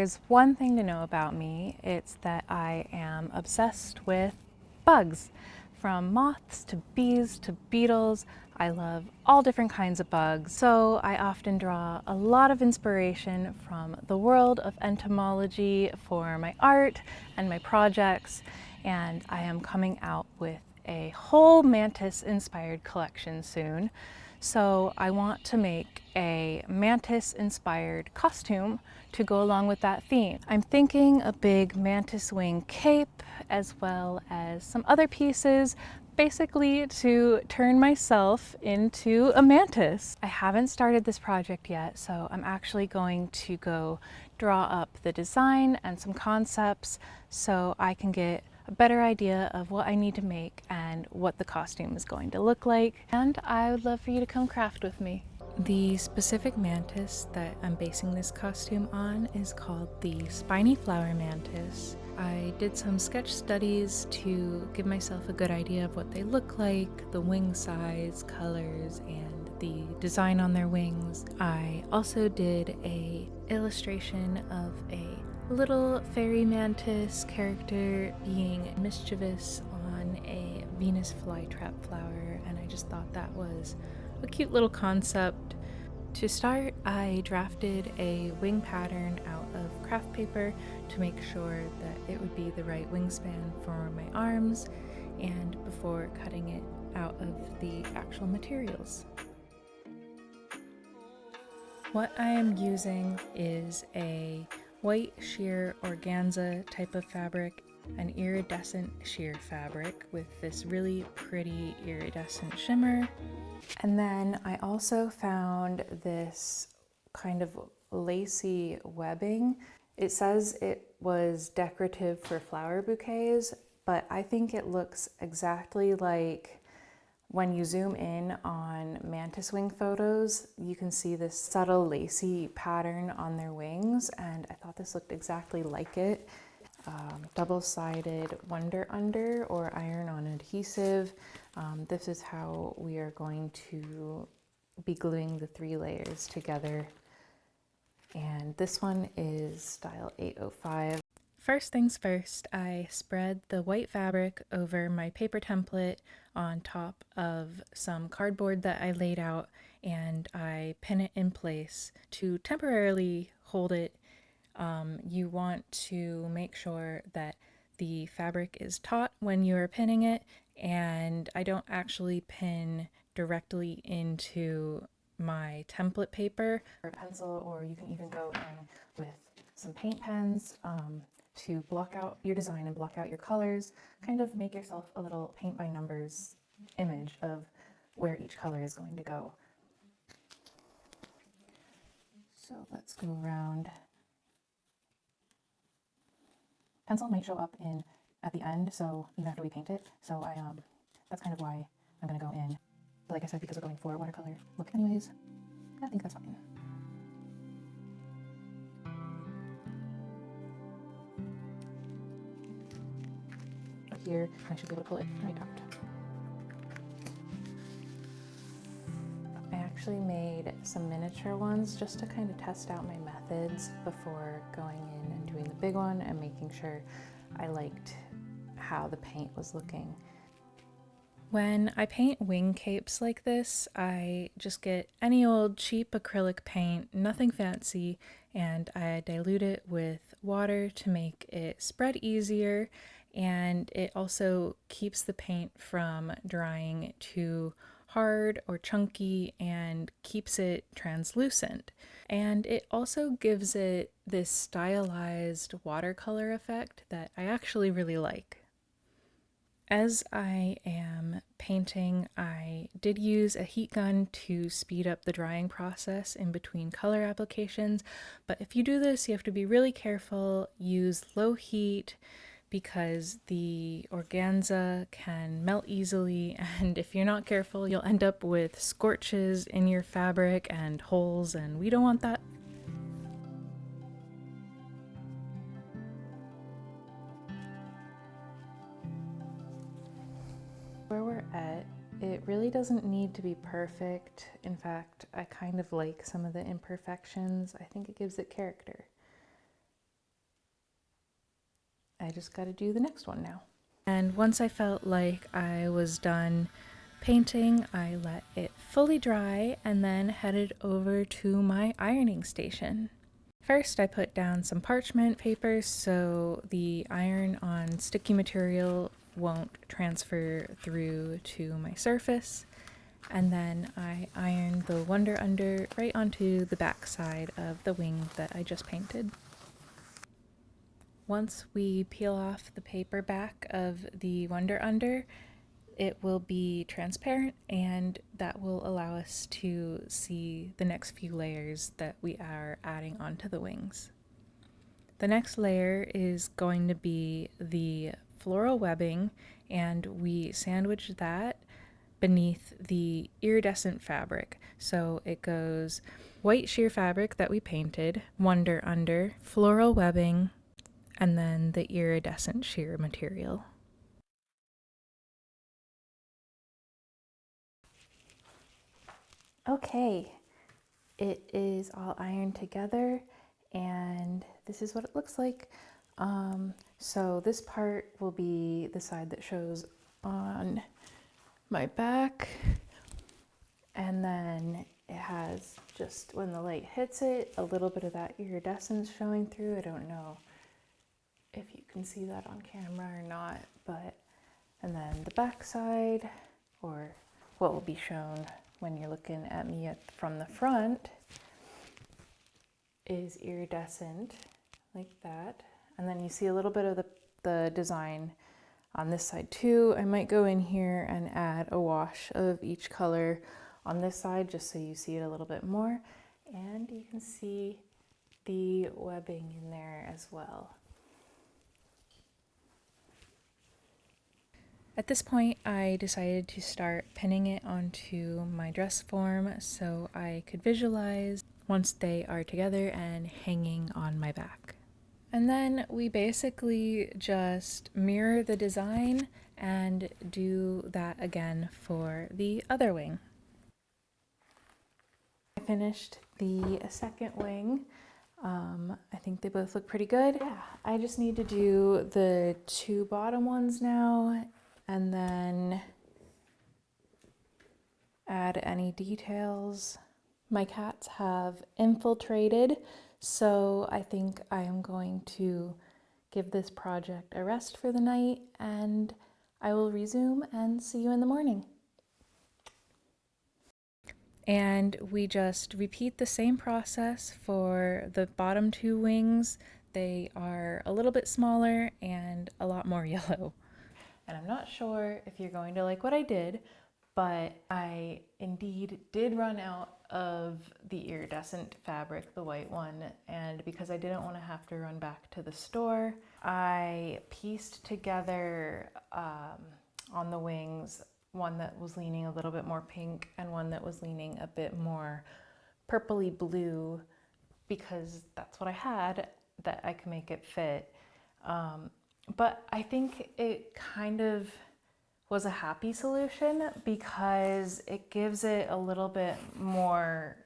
there's one thing to know about me, it's that I am obsessed with bugs. From moths to bees to beetles, I love all different kinds of bugs. So I often draw a lot of inspiration from the world of entomology for my art and my projects, and I am coming out with a whole mantis inspired collection soon. So I want to make a mantis inspired costume to go along with that theme. I'm thinking a big mantis wing cape as well as some other pieces, basically to turn myself into a mantis. I haven't started this project yet, so I'm actually going to go draw up the design and some concepts so I can get a better idea of what I need to make and what the costume is going to look like. And I would love for you to come craft with me. The specific mantis that I'm basing this costume on is called the spiny flower mantis. I did some sketch studies to give myself a good idea of what they look like, the wing size, colors, and the design on their wings. I also did a illustration of a little fairy mantis character being mischievous on a Venus flytrap flower, and I just thought that was a cute little concept. To start, I drafted a wing pattern out of craft paper to make sure that it would be the right wingspan for my arms, and before cutting it out of the actual materials. What I am using is a white sheer organza type of fabric, an iridescent sheer fabric with this really pretty iridescent shimmer. And then I also found this kind of lacy webbing. It says it was decorative for flower bouquets, but I think it looks exactly like when you zoom in on mantis wing photos, you can see this subtle lacy pattern on their wings, and I thought this looked exactly like it. Double-sided Wonder Under or iron-on adhesive. This is how we are going to be gluing the 3 layers together. And this one is style 805. First things first, I spread the white fabric over my paper template on top of some cardboard that I laid out, and I pin it in place to temporarily hold it. You want to make sure that the fabric is taut when you are pinning it, and I don't actually pin directly into my template paper or pencil, or you can even go in with some paint pens to block out your design and block out your colors. Kind of make yourself a little paint by numbers image of where each color is going to go. So let's go around. Pencil might show up in at the end, so even after we paint it. So that's kind of why I'm gonna go in. But like I said, because we're going for watercolor look anyways, I think that's fine. Here, I should be able to pull it right out. I actually made some miniature ones just to kind of test out my methods before going in and doing the big one and making sure I liked how the paint was looking. When I paint wing capes like this, I just get any old cheap acrylic paint, nothing fancy, and I dilute it with water to make it spread easier, and it also keeps the paint from drying too hard or chunky and keeps it translucent. And it also gives it this stylized watercolor effect that I actually really like. As I am painting, I did use a heat gun to speed up the drying process in between color applications, but if you do this, you have to be really careful. Use low heat because the organza can melt easily, and if you're not careful, you'll end up with scorches in your fabric and holes, and we don't want that. Where we're at, it really doesn't need to be perfect. In fact, I kind of like some of the imperfections. I think it gives it character. I just got to do the next one now. And once I felt like I was done painting, I let it fully dry and then headed over to my ironing station. First, I put down some parchment paper so the iron on sticky material won't transfer through to my surface. And then I ironed the Wonder Under right onto the back side of the wing that I just painted. Once we peel off the paper back of the Wonder Under, it will be transparent, and that will allow us to see the next few layers that we are adding onto the wings. The next layer is going to be the floral webbing, and we sandwich that beneath the iridescent fabric. So it goes white sheer fabric that we painted, Wonder Under, floral webbing, and then the iridescent sheer material. Okay, it is all ironed together, and this is what it looks like. So this part will be the side that shows on my back, and then it has, just when the light hits it, a little bit of that iridescence showing through. I don't know if you can see that on camera or not, but, and then the back side, or what will be shown when you're looking at me from the front, is iridescent like that. And then you see a little bit of the design on this side too. I might go in here and add a wash of each color on this side just so you see it a little bit more. And you can see the webbing in there as well. At this point, I decided to start pinning it onto my dress form so I could visualize once they are together and hanging on my back. And then we basically just mirror the design and do that again for the other wing. I finished the second wing. I think they both look pretty good. Yeah, I just need to do the two bottom ones now, and then add any details. My cats have infiltrated, so I think I am going to give this project a rest for the night, and I will resume and see you in the morning. And we just repeat the same process for the bottom two wings. They are a little bit smaller and a lot more yellow. And I'm not sure if you're going to like what I did, but I indeed did run out of the iridescent fabric, the white one, and because I didn't want to have to run back to the store, I pieced together on the wings one that was leaning a little bit more pink and one that was leaning a bit more purpley blue, because that's what I had that I could make it fit. But I think it kind of was a happy solution because it gives it a little bit more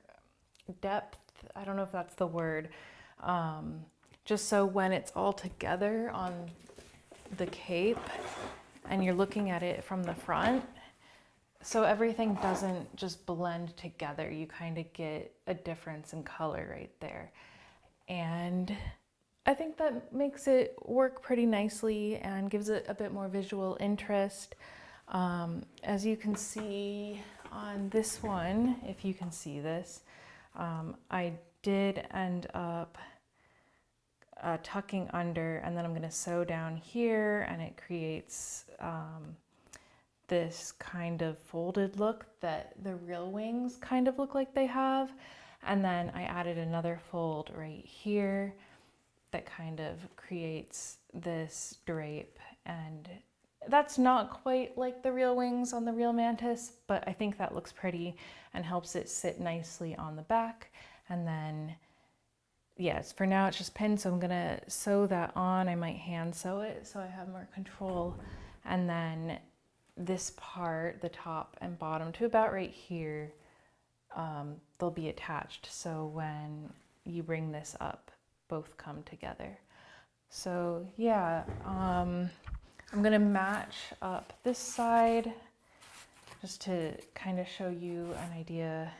depth. I don't know if that's the word. Just so when it's all together on the cape and you're looking at it from the front, so everything doesn't just blend together. You kind of get a difference in color right there. And I think that makes it work pretty nicely and gives it a bit more visual interest. As you can see on this one, if you can see this, I did end up tucking under, and then I'm going to sew down here, and it creates this kind of folded look that the real wings kind of look like they have. And then I added another fold right here that kind of creates this drape, and that's not quite like the real wings on the real mantis, but I think that looks pretty and helps it sit nicely on the back. And then, yes, for now it's just pinned, so I'm gonna sew that on. I might hand sew it so I have more control. And then this part, the top and bottom to about right here, they'll be attached. So when you bring this up, both come together. So yeah, I'm gonna match up this side just to kind of show you an idea.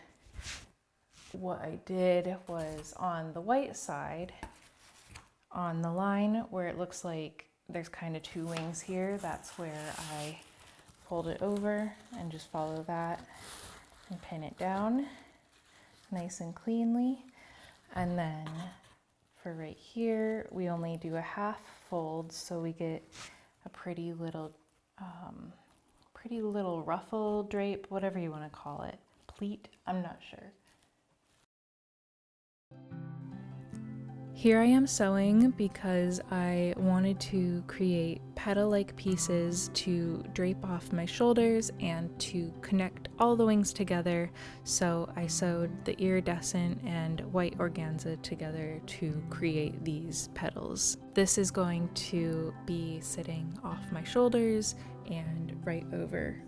What I did was on the white side, on the line where it looks like there's kind of two wings here, that's where I fold it over and just follow that and pin it down nice and cleanly. And then for right here, we only do a half fold, so we get a pretty little ruffle, drape, whatever you want to call it. Pleat, I'm not sure. Here I am sewing because I wanted to create petal-like pieces to drape off my shoulders and to connect all the wings together. So I sewed the iridescent and white organza together to create these petals. This is going to be sitting off my shoulders and right over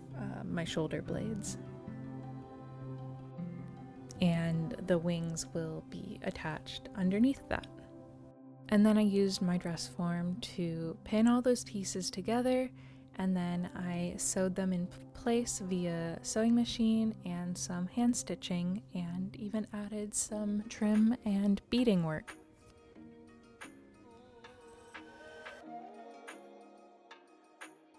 my shoulder blades. And the wings will be attached underneath that. And then I used my dress form to pin all those pieces together, and then I sewed them in place via sewing machine and some hand stitching, and even added some trim and beading work.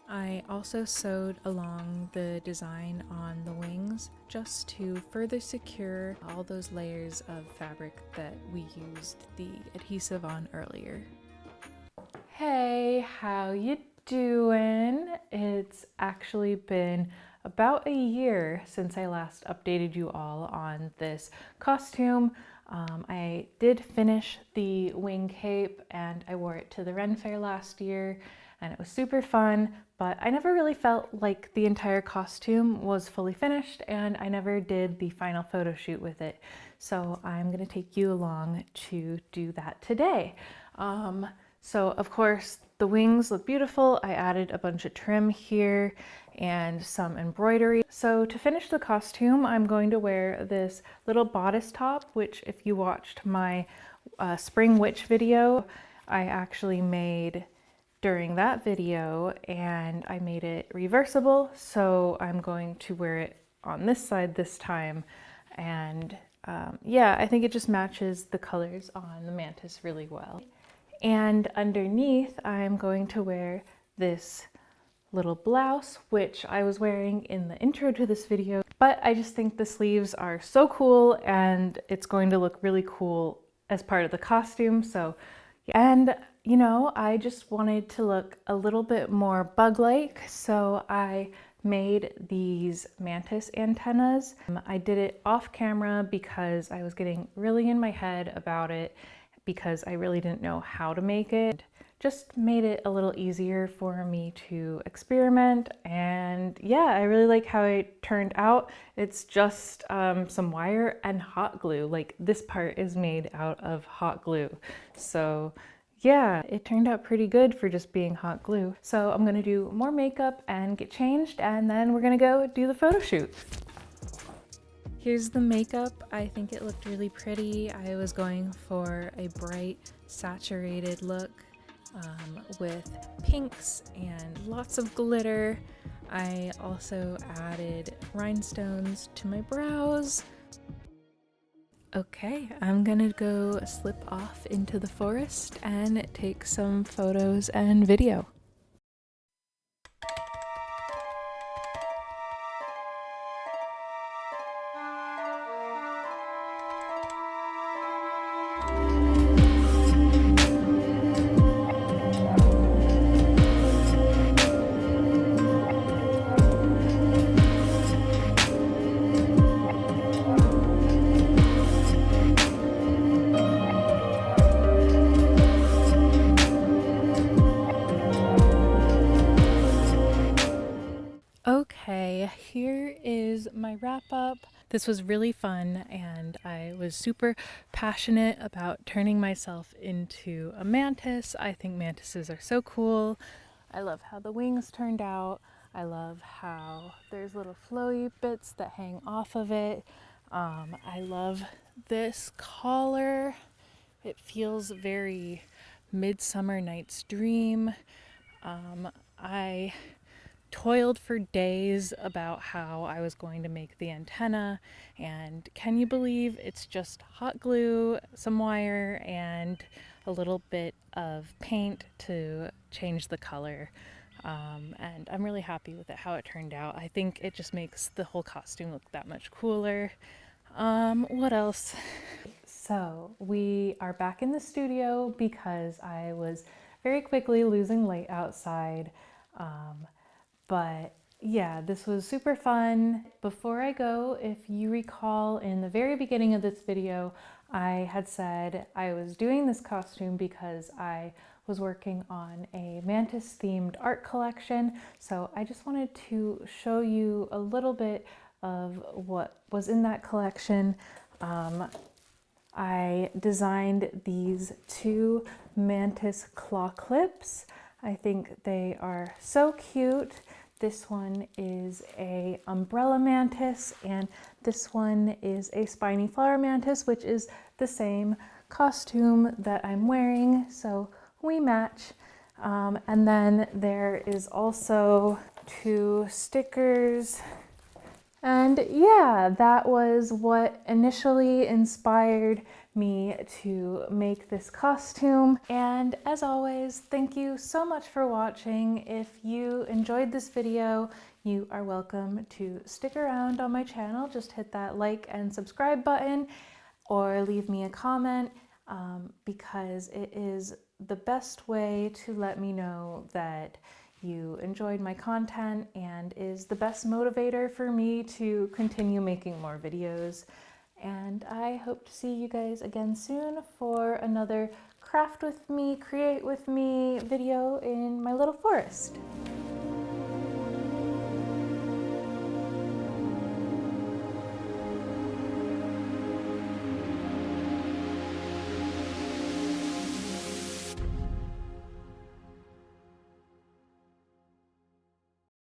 I also sewed along the design on the wings just to further secure all those layers of fabric that we used the adhesive on earlier. Hey, how you doing? It's actually been about a year since I last updated you all on this costume. I did finish the wing cape and I wore it to the Ren Fair last year, and it was super fun, but I never really felt like the entire costume was fully finished, and I never did the final photo shoot with it. So I'm gonna take you along to do that today. So of course the wings look beautiful. I added a bunch of trim here and some embroidery. So to finish the costume, I'm going to wear this little bodice top, which if you watched my spring witch video, I actually made during that video, and I made it reversible. So I'm going to wear it on this side this time. And yeah, I think it just matches the colors on the mantis really well. And underneath, I'm going to wear this little blouse, which I was wearing in the intro to this video, but I just think the sleeves are so cool and it's going to look really cool as part of the costume. So, and you know, I just wanted to look a little bit more bug-like, so I made these mantis antennas. I did it off camera because I was getting really in my head about it because I really didn't know how to make it. Just made it a little easier for me to experiment, and yeah, I really like how it turned out. It's just some wire and hot glue. Like, this part is made out of hot glue. So yeah, it turned out pretty good for just being hot glue. So I'm gonna do more makeup and get changed, and then we're gonna go do the photo shoot. Here's the makeup. I think it looked really pretty. I was going for a bright, saturated look with pinks and lots of glitter. I also added rhinestones to my brows. Okay, I'm gonna go slip off into the forest and take some photos and video. Okay, here is my wrap up. This was really fun, and I was super passionate about turning myself into a mantis. I think mantises are so cool. I love how the wings turned out. I love how there's little flowy bits that hang off of it. I love this collar. It feels very Midsummer Night's Dream. I toiled for days about how I was going to make the antenna, and can you believe it's just hot glue, some wire, and a little bit of paint to change the color. And I'm really happy with it, how it turned out. I think it just makes the whole costume look that much cooler. What else? So we are back in the studio because I was very quickly losing light outside. But yeah, this was super fun. Before I go, if you recall in the very beginning of this video, I had said I was doing this costume because I was working on a mantis themed art collection. So I just wanted to show you a little bit of what was in that collection. I designed these two mantis claw clips. I think they are so cute. This one is a umbrella mantis, and this one is a spiny flower mantis, which is the same costume that I'm wearing, so we match. And then there is also two stickers. And yeah, that was what initially inspired me to make this costume. And as always, thank you so much for watching. If you enjoyed this video, you are welcome to stick around on my channel. Just hit that like and subscribe button or leave me a comment because it is the best way to let me know that you enjoyed my content and is the best motivator for me to continue making more videos. And I hope to see you guys again soon for another craft with me, create with me video in my little forest.